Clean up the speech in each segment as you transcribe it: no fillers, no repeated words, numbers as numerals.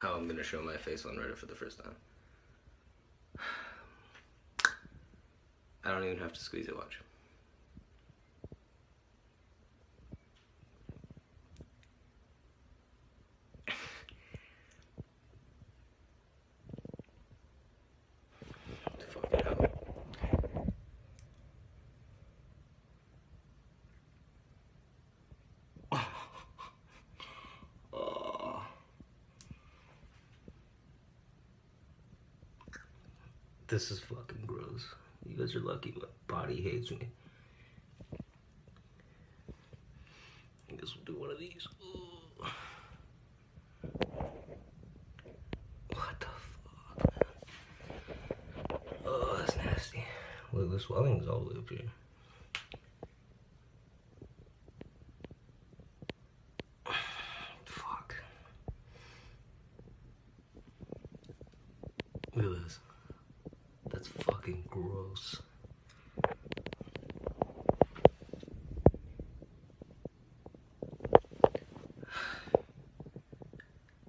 how I'm gonna show my face on Reddit for the first time. I don't even have to squeeze it, watch. Fucking hell. This is fucking gross. You guys are lucky my body hates me. I guess we'll do one of these. Ooh. What the fuck, man? Oh, that's nasty. Look, the swelling is all the way up here. Fuck. Look at this. That's fucking gross.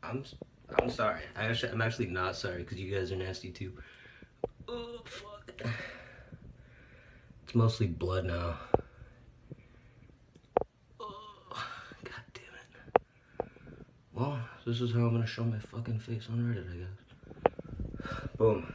I'm sorry. I'm actually not sorry because you guys are nasty too. Oh fuck. It's mostly blood now. Oh, god damn it. Well, this is how I'm gonna show my fucking face on Reddit, I guess. Boom.